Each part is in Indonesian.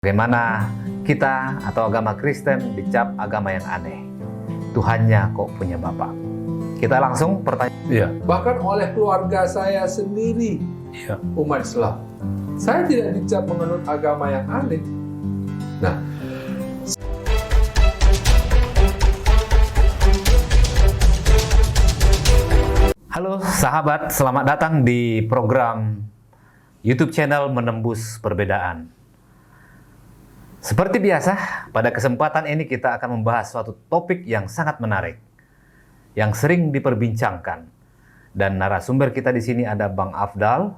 Bagaimana kita atau agama Kristen dicap agama yang aneh? Tuhannya kok punya bapak? Kita langsung pertanyaan. Iya. Bahkan oleh keluarga saya sendiri, Iya. umat Islam, saya tidak dicap menganut agama yang aneh. Nah, Halo sahabat, selamat datang di program YouTube channel Menembus Perbedaan. Seperti biasa, pada kesempatan ini kita akan membahas suatu topik yang sangat menarik, yang sering diperbincangkan. Dan narasumber kita di sini ada Bang Afdal.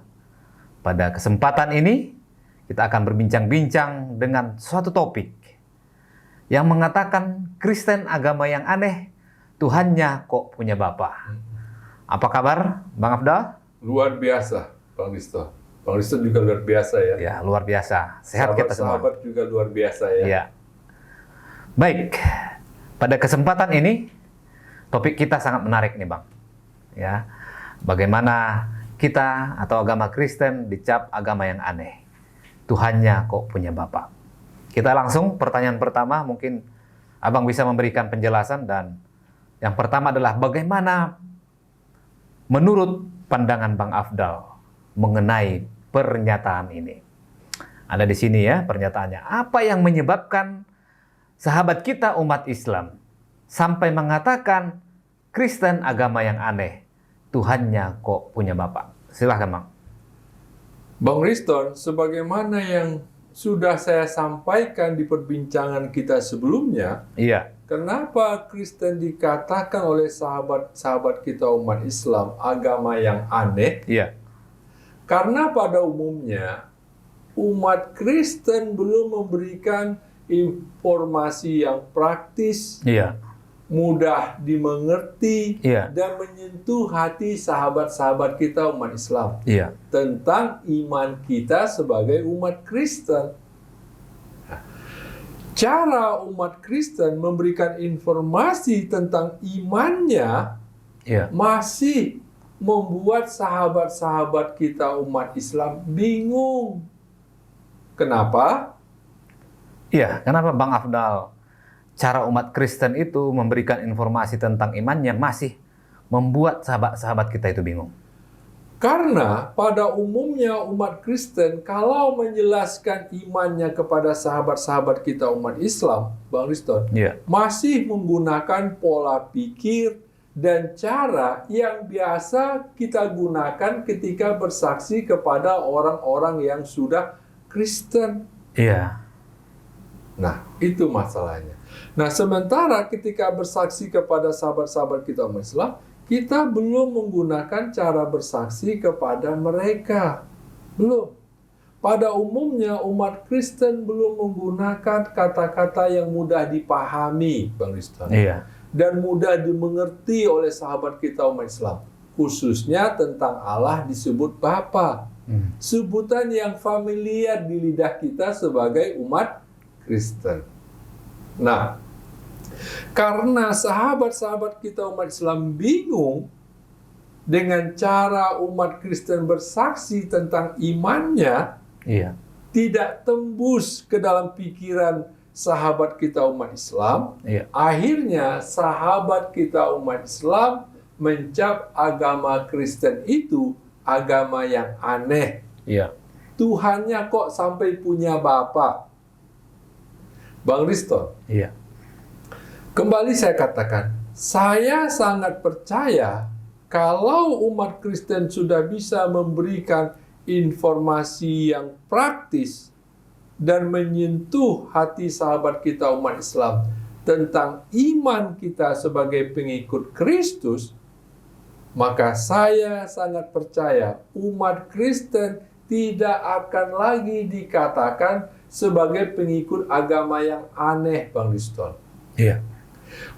Pada kesempatan ini, kita akan berbincang-bincang dengan suatu topik yang mengatakan Kristen agama yang aneh, Tuhannya kok punya bapak. Apa kabar, Bang Afdal? luar biasa, Bang Risto. Bang Risto juga luar biasa ya. Ya, luar biasa. Sehat kita semua. Sahabat juga luar biasa ya. Ya. Baik, pada kesempatan ini topik kita sangat menarik nih Bang. Ya, bagaimana kita atau agama Kristen dicap agama yang aneh. Tuhannya kok punya bapak. Kita langsung pertanyaan pertama, mungkin Abang bisa memberikan penjelasan, dan yang pertama adalah bagaimana menurut pandangan Bang Afdal mengenai pernyataan ini. Ada di sini ya pernyataannya. Apa yang menyebabkan sahabat kita umat Islam sampai mengatakan Kristen agama yang aneh, Tuhannya kok punya bapak? Silahkan Bang. Bang Riston, sebagaimana yang sudah saya sampaikan di perbincangan kita sebelumnya, Iya. kenapa Kristen dikatakan oleh sahabat-sahabat kita umat Islam agama yang aneh? Iya. Karena pada umumnya umat Kristen belum memberikan informasi yang praktis, Iya. mudah dimengerti, Iya. dan menyentuh hati sahabat-sahabat kita umat Islam Iya. tentang iman kita sebagai umat Kristen. Cara umat Kristen memberikan informasi tentang imannya Iya. masih membuat sahabat-sahabat kita umat Islam bingung. Kenapa? Iya, kenapa Bang Afdal cara umat Kristen itu memberikan informasi tentang imannya masih membuat sahabat-sahabat kita itu bingung? Karena pada umumnya umat Kristen kalau menjelaskan imannya kepada sahabat-sahabat kita umat Islam, Bang Riston, Iya. masih menggunakan pola pikir dan cara yang biasa kita gunakan ketika bersaksi kepada orang-orang yang sudah Kristen. Iya. Nah, itu masalahnya. Nah, sementara ketika bersaksi kepada sahabat-sahabat kita umat Islam, kita belum menggunakan cara bersaksi kepada mereka. Belum. Pada umumnya umat Kristen belum menggunakan kata-kata yang mudah dipahami, Bang Riston. Iya. Dan mudah dimengerti oleh sahabat kita umat Islam. Khususnya tentang Allah disebut Bapa. Sebutan yang familiar di lidah kita sebagai umat Kristen. Nah, karena sahabat-sahabat kita umat Islam bingung dengan cara umat Kristen bersaksi tentang imannya, Iya. tidak tembus ke dalam pikiran sahabat kita umat Islam, Iya. akhirnya sahabat kita umat Islam mencap agama Kristen itu agama yang aneh. Iya. Tuhannya kok sampai punya bapak? Bang Riston, Iya. kembali saya katakan, saya sangat percaya kalau umat Kristen sudah bisa memberikan informasi yang praktis dan menyentuh hati sahabat kita umat Islam tentang iman kita sebagai pengikut Kristus, maka saya sangat percaya umat Kristen tidak akan lagi dikatakan sebagai pengikut agama yang aneh, Bang Riston. Iya.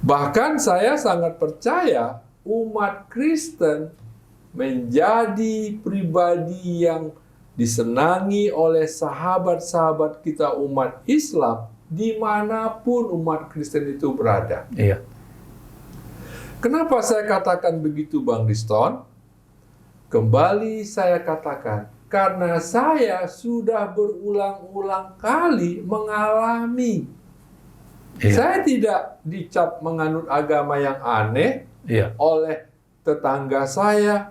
Bahkan saya sangat percaya umat Kristen menjadi pribadi yang disenangi oleh sahabat-sahabat kita umat Islam dimanapun umat Kristen itu berada. Iya. Kenapa saya katakan begitu, Bang Riston? Kembali saya katakan, karena saya sudah berulang-ulang kali mengalami. Iya. Saya tidak dicap menganut agama yang aneh Iya. oleh tetangga saya,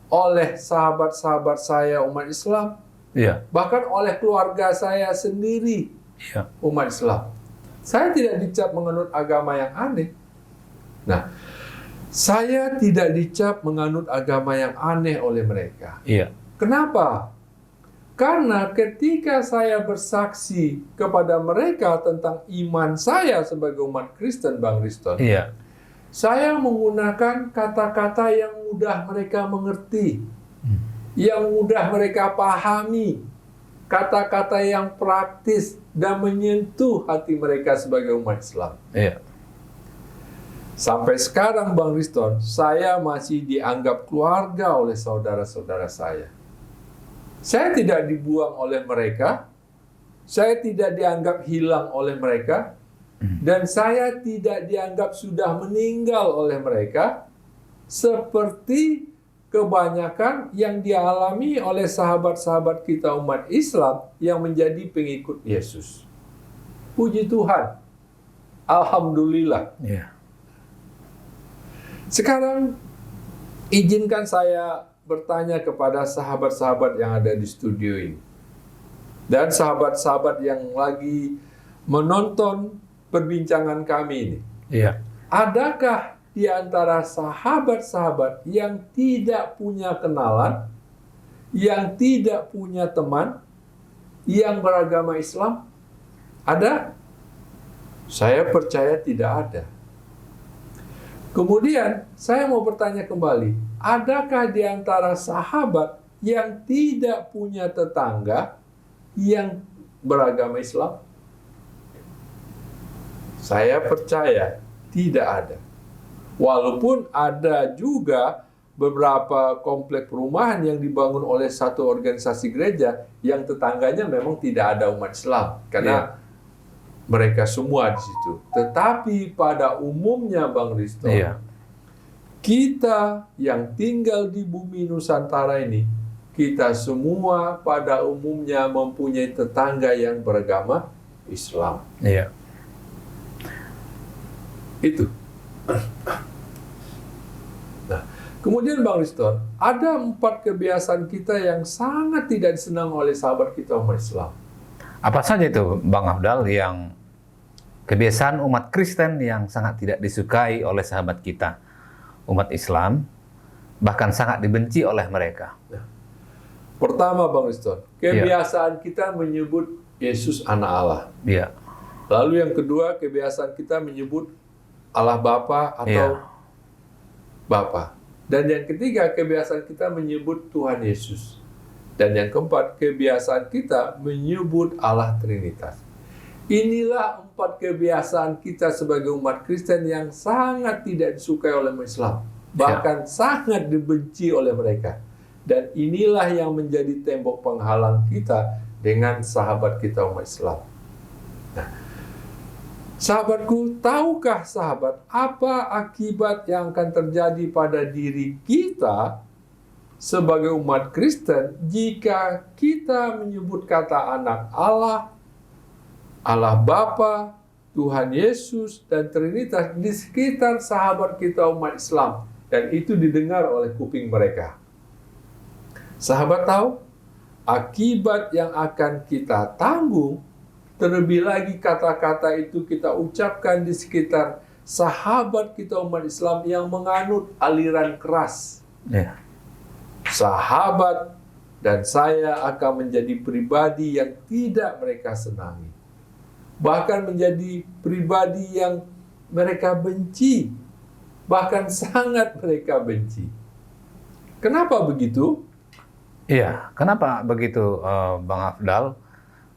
oleh sahabat-sahabat saya umat Islam, Iya. bahkan oleh keluarga saya sendiri Iya. umat Islam. Saya tidak dicap menganut agama yang aneh. Nah, saya tidak dicap menganut agama yang aneh oleh mereka. Iya. Kenapa? Karena ketika saya bersaksi kepada mereka tentang iman saya sebagai umat Kristen, Bang Riston, Iya. saya menggunakan kata-kata yang mudah mereka mengerti, yang mudah mereka pahami, kata-kata yang praktis dan menyentuh hati mereka sebagai umat Islam. Iya. Sampai sekarang, Bang Riston, saya masih dianggap keluarga oleh saudara-saudara saya. Saya tidak dibuang oleh mereka, saya tidak dianggap hilang oleh mereka, dan saya tidak dianggap sudah meninggal oleh mereka, seperti kebanyakan yang dialami oleh sahabat-sahabat kita umat Islam yang menjadi pengikut Yesus. Puji Tuhan, alhamdulillah. Iya. Sekarang izinkan saya bertanya kepada sahabat-sahabat yang ada di studio ini. Dan sahabat-sahabat yang lagi menonton perbincangan kami ini. Iya. Adakah di antara sahabat-sahabat yang tidak punya kenalan, yang tidak punya teman, yang beragama Islam? Ada? Saya percaya tidak ada. Kemudian, saya mau bertanya kembali, adakah di antara sahabat yang tidak punya tetangga yang beragama Islam? Saya percaya tidak ada. Walaupun ada juga beberapa komplek perumahan yang dibangun oleh satu organisasi gereja yang tetangganya memang tidak ada umat Islam. Karena mereka semua di situ. Tetapi pada umumnya, Bang Risto, Iya. kita yang tinggal di bumi Nusantara ini, kita semua pada umumnya mempunyai tetangga yang beragama Islam. Iya. Itu. Nah, kemudian Bang Riston, ada 4 kebiasaan kita yang sangat tidak disenang oleh sahabat kita umat Islam. Apa saja itu, Bang Afdal, yang kebiasaan umat Kristen yang sangat tidak disukai oleh sahabat kita, umat Islam, bahkan sangat dibenci oleh mereka? Pertama, Bang Riston, kebiasaan kita menyebut Yesus anak Allah. Iya. Lalu yang kedua, kebiasaan kita menyebut Allah Bapa atau Bapa. Dan yang ketiga, kebiasaan kita menyebut Tuhan Yesus. Dan yang keempat, kebiasaan kita menyebut Allah Trinitas. Inilah 4 kebiasaan kita sebagai umat Kristen yang sangat tidak disukai oleh umat Islam. Bahkan sangat dibenci oleh mereka. Dan inilah yang menjadi tembok penghalang kita dengan sahabat kita umat Islam. Nah, sahabatku, tahukah sahabat apa akibat yang akan terjadi pada diri kita sebagai umat Kristen jika kita menyebut kata anak Allah, Allah Bapa, Tuhan Yesus, dan Trinitas di sekitar sahabat kita umat Islam, dan itu didengar oleh kuping mereka? Sahabat tahu akibat yang akan kita tanggung, terlebih lagi kata-kata itu kita ucapkan di sekitar sahabat kita umat Islam yang menganut aliran keras. Iya. Sahabat dan saya akan menjadi pribadi yang tidak mereka senangi. Bahkan menjadi pribadi yang mereka benci. Bahkan sangat mereka benci. Kenapa begitu? Iya. Kenapa begitu, Bang Afdal?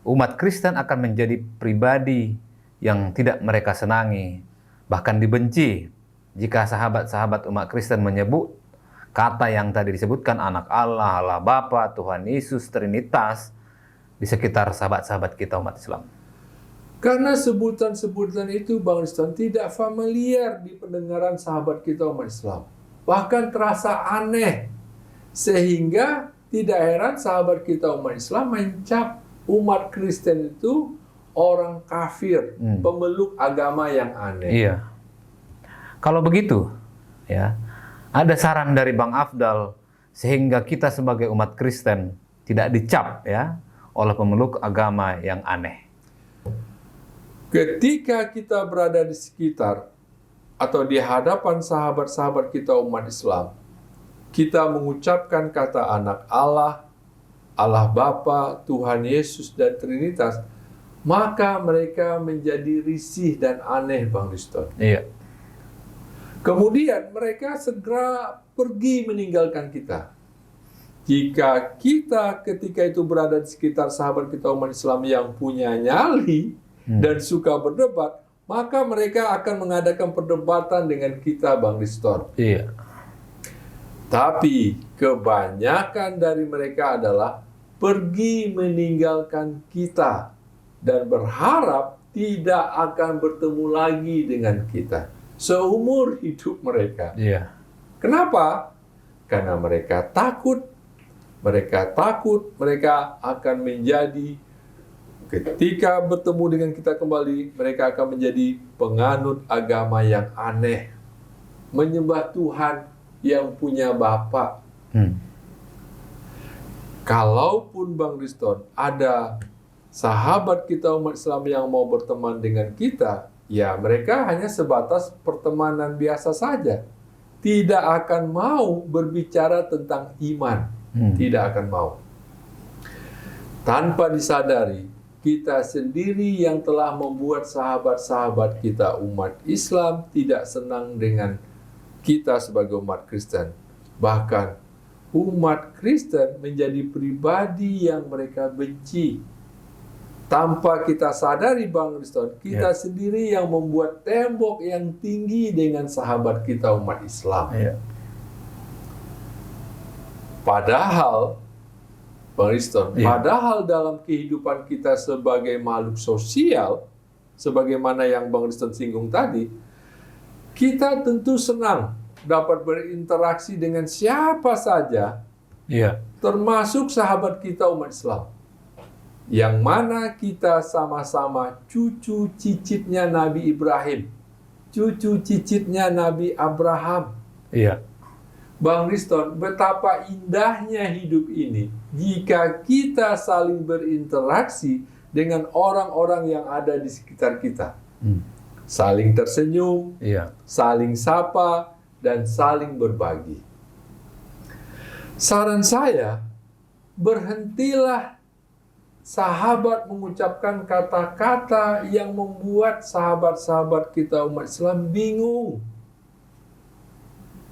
Umat Kristen akan menjadi pribadi yang tidak mereka senangi, bahkan dibenci jika sahabat-sahabat umat Kristen menyebut kata yang tadi disebutkan, anak Allah, Allah Bapa, Tuhan Yesus, Trinitas, di sekitar sahabat-sahabat kita umat Islam. Karena sebutan-sebutan itu, Bang Riston, tidak familiar di pendengaran sahabat kita umat Islam. Bahkan terasa aneh. Sehingga tidak heran sahabat kita umat Islam mencap umat Kristen itu orang kafir, pemeluk agama yang aneh. Iya. Kalau begitu, ya, ada saran dari Bang Afdal sehingga kita sebagai umat Kristen tidak dicap ya oleh pemeluk agama yang aneh. Ketika kita berada di sekitar atau di hadapan sahabat-sahabat kita umat Islam, kita mengucapkan kata anak Allah, Allah Bapa, Tuhan Yesus, dan Trinitas, maka mereka menjadi risih dan aneh, Bang Riston. Iya. Kemudian mereka segera pergi meninggalkan kita. Jika kita ketika itu berada di sekitar sahabat kita umat Islam yang punya nyali dan suka berdebat, maka mereka akan mengadakan perdebatan dengan kita, Bang Riston. Iya. Tapi kebanyakan dari mereka adalah pergi meninggalkan kita dan berharap tidak akan bertemu lagi dengan kita seumur hidup mereka. Iya. Kenapa? Karena mereka takut mereka akan menjadi, ketika bertemu dengan kita kembali, mereka akan menjadi penganut agama yang aneh, menyembah Tuhan yang punya Bapa. Kalaupun Bang Riston ada sahabat kita umat Islam yang mau berteman dengan kita, ya mereka hanya sebatas pertemanan biasa saja. Tidak akan mau berbicara tentang iman. Tidak akan mau. Tanpa disadari, kita sendiri yang telah membuat sahabat-sahabat kita umat Islam tidak senang dengan kita sebagai umat Kristen. Bahkan umat Kristen menjadi pribadi yang mereka benci. Tanpa kita sadari, Bang Riston, kita sendiri yang membuat tembok yang tinggi dengan sahabat kita umat Islam. Padahal, Bang Riston, padahal dalam kehidupan kita sebagai makhluk sosial, sebagaimana yang Bang Riston singgung tadi, kita tentu senang dapat berinteraksi dengan siapa saja, termasuk sahabat kita umat Islam. Yang mana kita sama-sama cucu cicitnya Nabi Ibrahim, cucu cicitnya Nabi Abraham. Bang Riston, betapa indahnya hidup ini jika kita saling berinteraksi dengan orang-orang yang ada di sekitar kita. Saling tersenyum, saling sapa, dan saling berbagi. Saran saya, berhentilah sahabat mengucapkan kata-kata yang membuat sahabat-sahabat kita umat Islam bingung.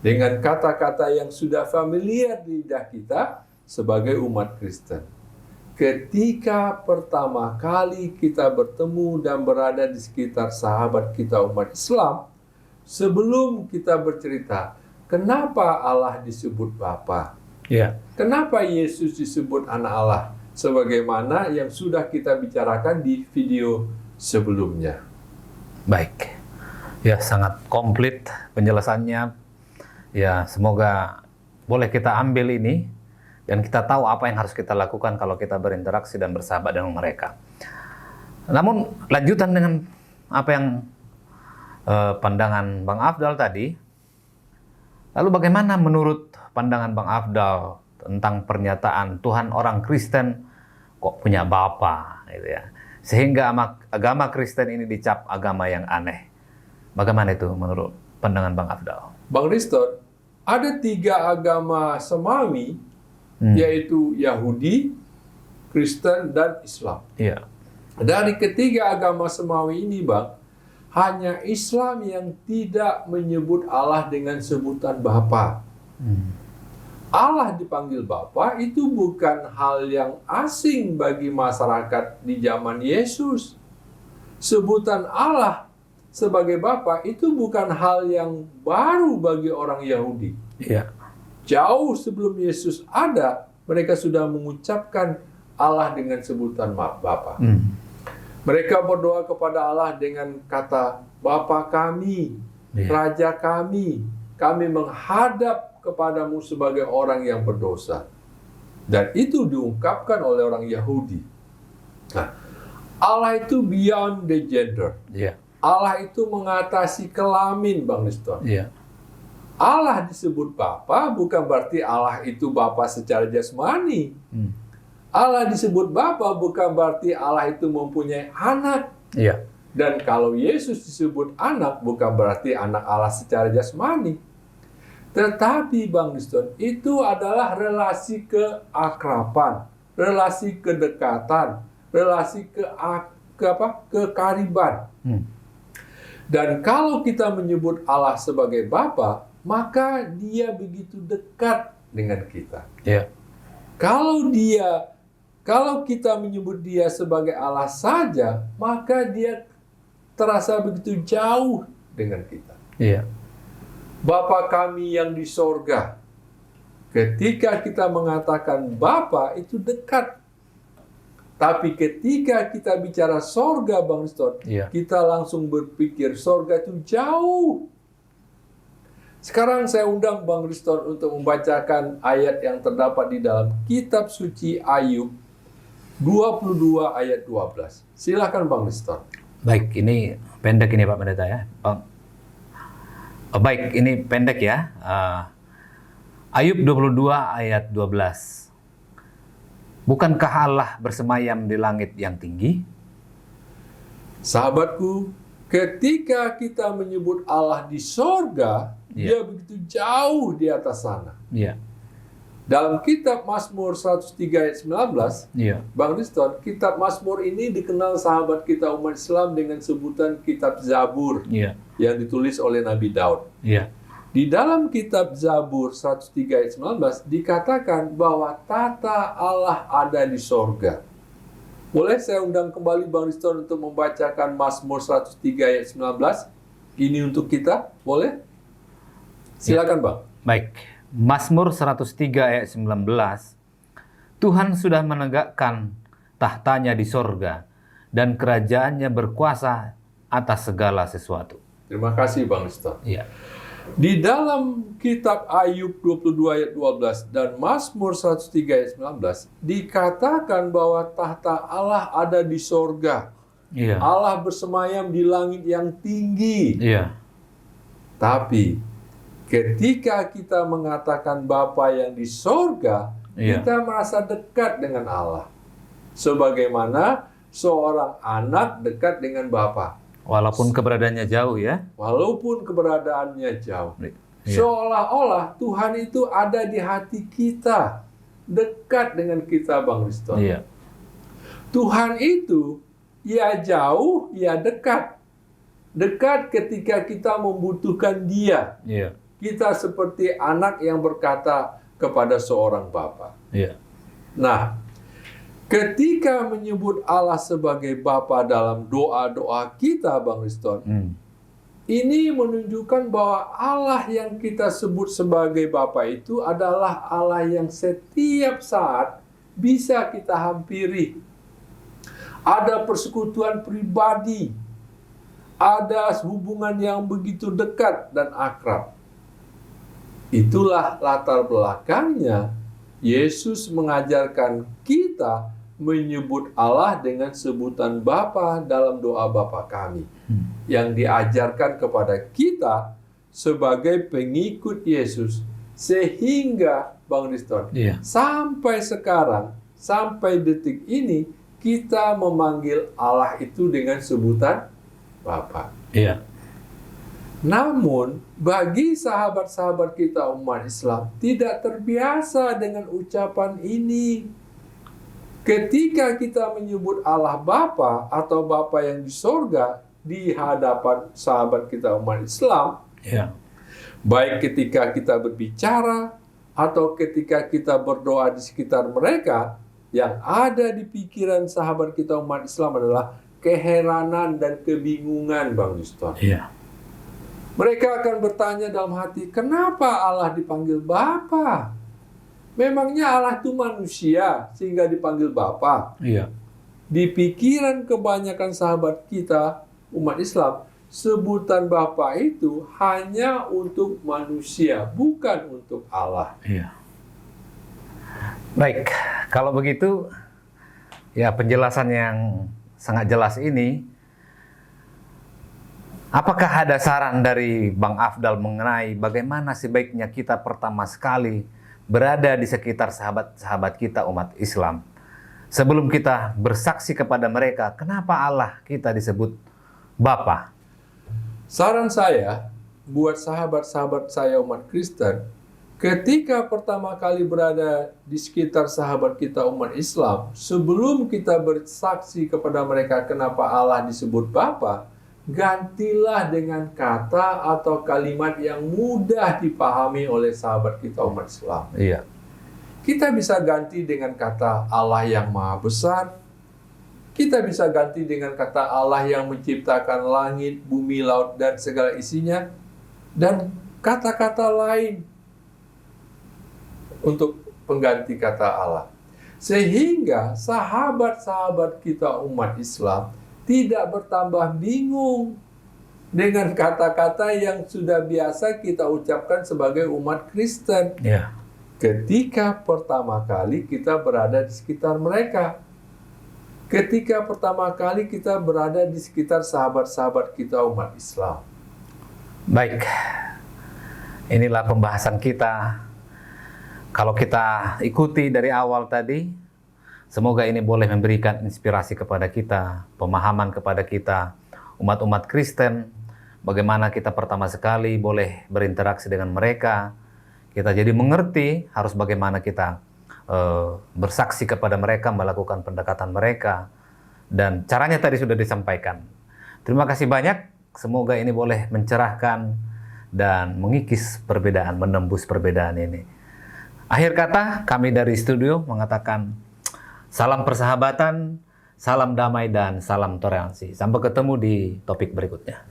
Dengan kata-kata yang sudah familiar di lidah kita sebagai umat Kristen. Ketika pertama kali kita bertemu dan berada di sekitar sahabat kita umat Islam, sebelum kita bercerita, kenapa Allah disebut Bapa? Kenapa Yesus disebut anak Allah? Sebagaimana yang sudah kita bicarakan di video sebelumnya. Baik. Ya, sangat komplit penjelasannya. Ya, semoga boleh kita ambil ini dan kita tahu apa yang harus kita lakukan kalau kita berinteraksi dan bersahabat dengan mereka. Namun, lanjutan dengan apa yang pandangan Bang Afdal tadi, lalu bagaimana menurut pandangan Bang Afdal tentang pernyataan Tuhan orang Kristen kok punya Bapa, gitu ya, sehingga agama Kristen ini dicap agama yang aneh. Bagaimana itu menurut pandangan Bang Afdal? Bang Riston, ada 3 agama semawi, yaitu Yahudi, Kristen, dan Islam. Dari ketiga agama semawi ini, Bang, hanya Islam yang tidak menyebut Allah dengan sebutan Bapa. Allah dipanggil Bapa itu bukan hal yang asing bagi masyarakat di zaman Yesus. Sebutan Allah sebagai Bapa itu bukan hal yang baru bagi orang Yahudi. Jauh sebelum Yesus ada, mereka sudah mengucapkan Allah dengan sebutan Bapa. Mereka berdoa kepada Allah dengan kata, Bapa kami, Raja kami menghadap kepadamu sebagai orang yang berdosa. Dan itu diungkapkan oleh orang Yahudi. Nah, Allah itu beyond the gender. Iya. Allah itu mengatasi kelamin, Bang Liston. Iya. Allah disebut Bapa bukan berarti Allah itu Bapa secara jasmani. Allah disebut Bapa bukan berarti Allah itu mempunyai anak. Iya. Dan kalau Yesus disebut anak bukan berarti anak Allah secara jasmani. Tetapi Bang Liston, itu adalah relasi keakraban, relasi kedekatan, relasi kekariban. Dan kalau kita menyebut Allah sebagai Bapa, maka dia begitu dekat dengan kita. Iya. Kalau kita menyebut dia sebagai Allah saja, maka dia terasa begitu jauh dengan kita. Iya. Bapa kami yang di sorga. Ketika kita mengatakan Bapa itu dekat. Tapi ketika kita bicara sorga, Bang Liston, Iya. kita langsung berpikir sorga itu jauh. Sekarang saya undang Bang Liston untuk membacakan ayat yang terdapat di dalam kitab suci Ayub 22 ayat 12. Silakan Bang Liston. Baik, ini pendek ini Pak Pendeta ya, Bang. Baik, ini pendek ya. Ayub 22 ayat 12. Bukankah Allah bersemayam di langit yang tinggi? Sahabatku, ketika kita menyebut Allah di sorga, dia begitu jauh di atas sana. Iya. Dalam kitab Mazmur 103 ayat 19, Iya. Bang Liston, kitab Mazmur ini dikenal sahabat kita umat Islam dengan sebutan kitab Zabur Iya. yang ditulis oleh Nabi Daud. Iya. Di dalam kitab Zabur 103 ayat 19 dikatakan bahwa tata Allah ada di sorga. Boleh saya undang kembali Bang Liston untuk membacakan Mazmur 103 ayat 19? Ini untuk kita, boleh? Silakan Bang. Baik. Mazmur 103 ayat 19. Tuhan sudah menegakkan tahtanya di sorga dan kerajaannya berkuasa atas segala sesuatu. Terima kasih Bang Liston. Iya. Di dalam kitab Ayub 22 ayat 12 dan Mazmur 103 ayat 19 dikatakan bahwa tahta Allah ada di sorga. Iya. Allah bersemayam di langit yang tinggi. Iya. Tapi ketika kita mengatakan Bapa yang di sorga, Iya. kita merasa dekat dengan Allah. Sebagaimana seorang anak dekat dengan Bapa. Walaupun keberadaannya jauh ya. Walaupun keberadaannya jauh. Iya. Seolah-olah Tuhan itu ada di hati kita. Dekat dengan kita, Bang Liston. Iya. Tuhan itu, ya jauh, ya dekat. Dekat ketika kita membutuhkan Dia. Iya. Kita seperti anak yang berkata kepada seorang bapa. Iya. Nah, ketika menyebut Allah sebagai Bapa dalam doa-doa kita, Bang Liston, ini menunjukkan bahwa Allah yang kita sebut sebagai Bapa itu adalah Allah yang setiap saat bisa kita hampiri. Ada persekutuan pribadi, ada hubungan yang begitu dekat dan akrab. Itulah latar belakangnya Yesus mengajarkan kita menyebut Allah dengan sebutan Bapa dalam doa Bapa kami. Yang diajarkan kepada kita sebagai pengikut Yesus. Sehingga, Bang Liston, sampai sekarang, sampai detik ini, kita memanggil Allah itu dengan sebutan Bapa. Iya. Namun, bagi sahabat-sahabat kita umat Islam, tidak terbiasa dengan ucapan ini. Ketika kita menyebut Allah Bapa atau Bapa yang di sorga di hadapan sahabat kita umat Islam, baik ketika kita berbicara atau ketika kita berdoa di sekitar mereka, yang ada di pikiran sahabat kita umat Islam adalah keheranan dan kebingungan, Bang Liston. Mereka akan bertanya dalam hati, kenapa Allah dipanggil Bapa? Memangnya Allah itu manusia sehingga dipanggil Bapa? Di pikiran kebanyakan sahabat kita, umat Islam, sebutan Bapa itu hanya untuk manusia, bukan untuk Allah. Baik, kalau begitu ya penjelasan yang sangat jelas ini, apakah ada saran dari Bang Afdal mengenai bagaimana sebaiknya kita pertama sekali berada di sekitar sahabat-sahabat kita umat Islam sebelum kita bersaksi kepada mereka kenapa Allah kita disebut Bapa? Saran saya buat sahabat-sahabat saya umat Kristen, ketika pertama kali berada di sekitar sahabat kita umat Islam, sebelum kita bersaksi kepada mereka kenapa Allah disebut Bapa, gantilah dengan kata atau kalimat yang mudah dipahami oleh sahabat kita umat Islam. Iya. Kita bisa ganti dengan kata Allah yang Maha Besar. Kita bisa ganti dengan kata Allah yang menciptakan langit, bumi, laut, dan segala isinya. Dan kata-kata lain untuk pengganti kata Allah. Sehingga sahabat-sahabat kita umat Islam tidak bertambah bingung dengan kata-kata yang sudah biasa kita ucapkan sebagai umat Kristen. Iya. Ketika pertama kali kita berada di sekitar mereka. Ketika pertama kali kita berada di sekitar sahabat-sahabat kita umat Islam. Baik, inilah pembahasan kita. Kalau kita ikuti dari awal tadi, semoga ini boleh memberikan inspirasi kepada kita, pemahaman kepada kita, umat-umat Kristen, bagaimana kita pertama sekali boleh berinteraksi dengan mereka. Kita jadi mengerti harus bagaimana kita bersaksi kepada mereka, melakukan pendekatan mereka, dan caranya tadi sudah disampaikan. Terima kasih banyak, semoga ini boleh mencerahkan dan mengikis perbedaan, menembus perbedaan ini. Akhir kata, kami dari studio mengatakan salam persahabatan, salam damai, dan salam toleransi. Sampai ketemu di topik berikutnya.